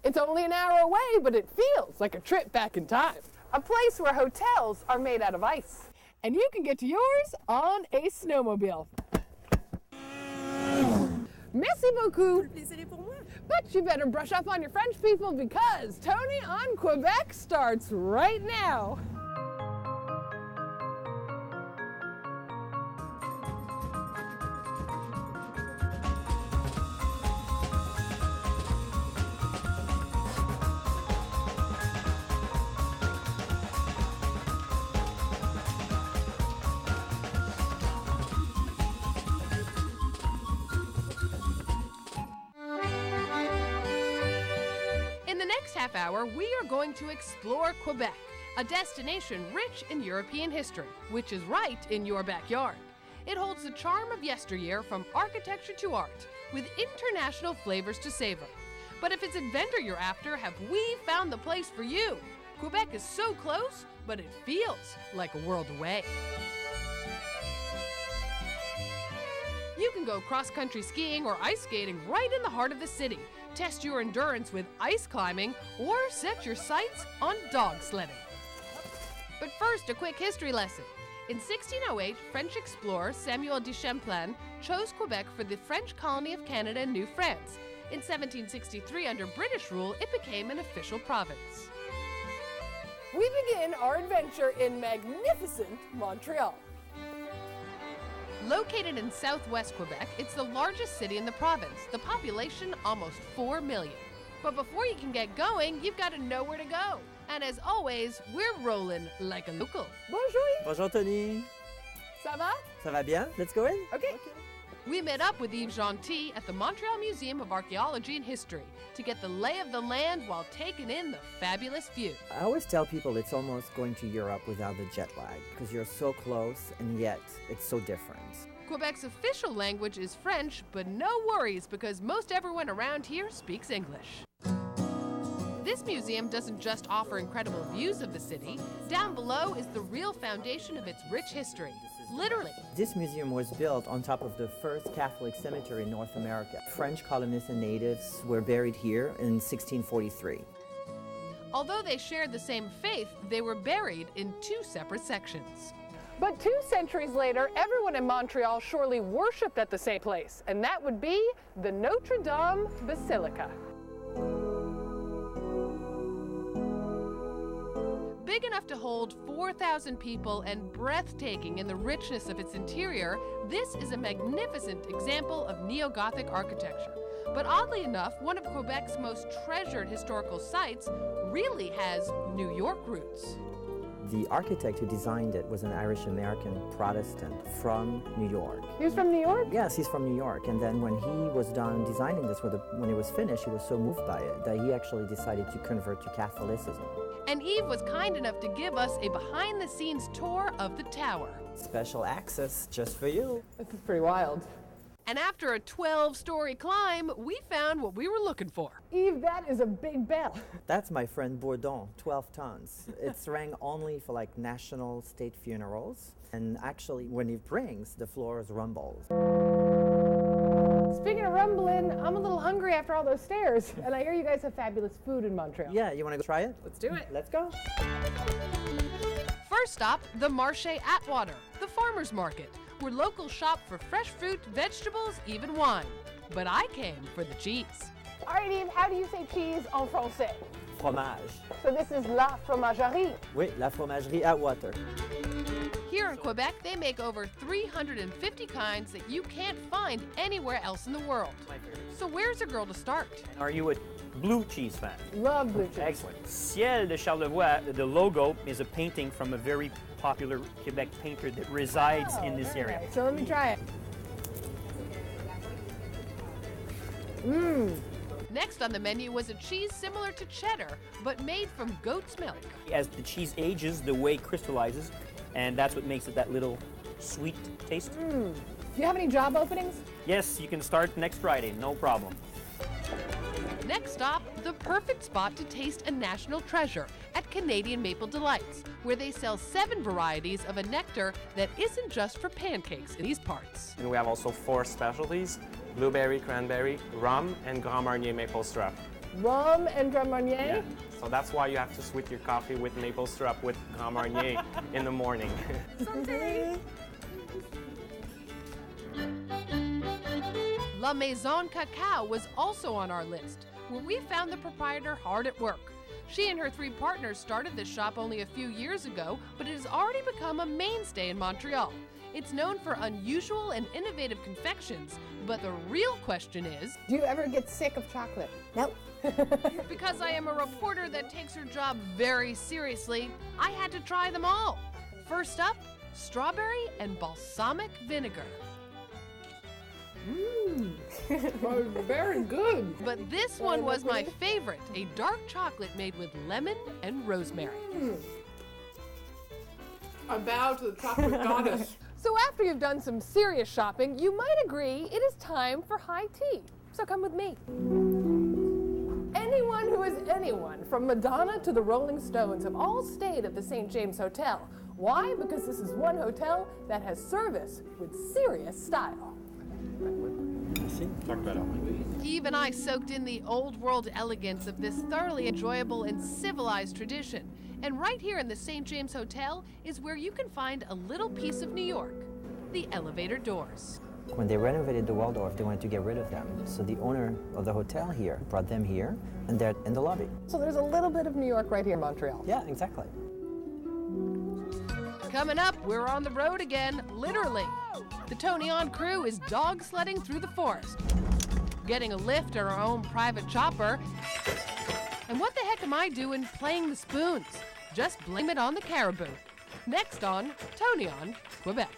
It's only an hour away, but it feels like a trip back in time. A place where hotels are made out of ice. And you can get to yours on a snowmobile. Merci beaucoup. But you better brush up on your French people because Toni on Quebec starts right now. Half hour, we are going to explore Quebec, a destination rich in European history, which is right in your backyard. It holds the charm of yesteryear from architecture to art, with international flavors to savor. But if it's adventure you're after, have we found the place for you? Quebec is so close, but it feels like a world away. You can go cross-country skiing or ice skating right in the heart of the city, test your endurance with ice climbing, or set your sights on dog sledding. But first, a quick history lesson. In 1608, French explorer Samuel de Champlain chose Quebec for the French colony of Canada and New France. In 1763, under British rule, it became an official province. We begin our adventure in magnificent Montreal. Located in southwest Quebec, it's the largest city in the province, the population almost 4 million. But before you can get going, you've got to know where to go. And as always, we're rolling like a local. Bonjour! Bonjour Toni! Ça va? Ça va bien? Let's go in? Okay. We met up with Yves Gentil at the Montreal Museum of Archaeology and History to get the lay of the land while taking in the fabulous view. I always tell people it's almost going to Europe without the jet lag because you're so close and yet it's so different. Quebec's official language is French, but no worries because most everyone around here speaks English. This museum doesn't just offer incredible views of the city. Down below is the real foundation of its rich history. Literally. This museum was built on top of the first Catholic cemetery in North America. French colonists and natives were buried here in 1643. Although they shared the same faith, they were buried in two separate sections. But 2 centuries later, everyone in Montreal surely worshipped at the same place, and that would be the Notre Dame Basilica. Big enough to hold 4,000 people and breathtaking in the richness of its interior, this is a magnificent example of neo-Gothic architecture. But oddly enough, one of Quebec's most treasured historical sites really has New York roots. The architect who designed it was an Irish-American Protestant from New York. He was from New York? Yes, he's from New York. And then when he was done designing this, when it was finished, he was so moved by it that he actually decided to convert to Catholicism. And Yves was kind enough to give us a behind-the-scenes tour of the tower. Special access just for you. This is pretty wild. And after a 12-story climb, we found what we were looking for. Yves, that is a big bell. That's my friend Bourdon, 12 tons. It's rang only for like national state funerals. And actually, when it rings, the floors rumbles. Speaking of rumbling, I'm a little hungry after all those stairs. And I hear you guys have fabulous food in Montreal. Yeah, you want to go try it? Let's do it. Let's go. First stop, the Marché Atwater, the farmer's market, where locals shop for fresh fruit, vegetables, even wine. But I came for the cheese. All right, Yves, how do you say cheese en français? Fromage. So this is la fromagerie. Oui, la fromagerie Atwater. Here in Quebec, they make over 350 kinds that you can't find anywhere else in the world. So where's a girl to start? Are you a blue cheese fan? Love blue cheese. Excellent. Ciel de Charlevoix, the logo is a painting from a very popular Quebec painter that resides in this area. Nice. So let me try it. Mmm. Next on the menu was a cheese similar to cheddar, but made from goat's milk. As the cheese ages, the whey crystallizes, and that's what makes it that little sweet taste. Do you have any job openings? Yes, you can start next Friday, no problem. Next stop, the perfect spot to taste a national treasure at Canadian Maple Delights, where they sell 7 varieties of a nectar that isn't just for pancakes in these parts. And we have also 4 specialties: blueberry, cranberry, rum, and Grand Marnier maple syrup. Rum and Grand Marnier? Yeah. So that's why you have to sweet your coffee with maple syrup with Grand Marnier in the morning. La Maison Cacao was also on our list, where we found the proprietor hard at work. She and her 3 partners started this shop only a few years ago, but it has already become a mainstay in Montreal. It's known for unusual and innovative confections, but the real question is, Do you ever get sick of chocolate? Nope. because I am a reporter that takes her job very seriously, I had to try them all. First up, strawberry and balsamic vinegar. Oh, very good. But this one was my favorite, a dark chocolate made with lemon and rosemary. I bow to the chocolate goddess. So after you've done some serious shopping, you might agree it is time for high tea. So come with me. Anyone who is anyone, from Madonna to the Rolling Stones, have all stayed at the St. James Hotel. Why? Because this is one hotel that has service with serious style. Even I soaked in the old world elegance of this thoroughly enjoyable and civilized tradition. And right here in the St. James Hotel is where you can find a little piece of New York, the elevator doors. When they renovated the Waldorf, they wanted to get rid of them. So the owner of the hotel here brought them here, and they're in the lobby. So there's a little bit of New York right here in Montreal. Yeah, exactly. Coming up, we're on the road again, literally. The Toni On crew is dog sledding through the forest, getting a lift in our own private chopper. And what the heck am I doing playing the spoons? Just blame it on the caribou. Next on Toni On Quebec.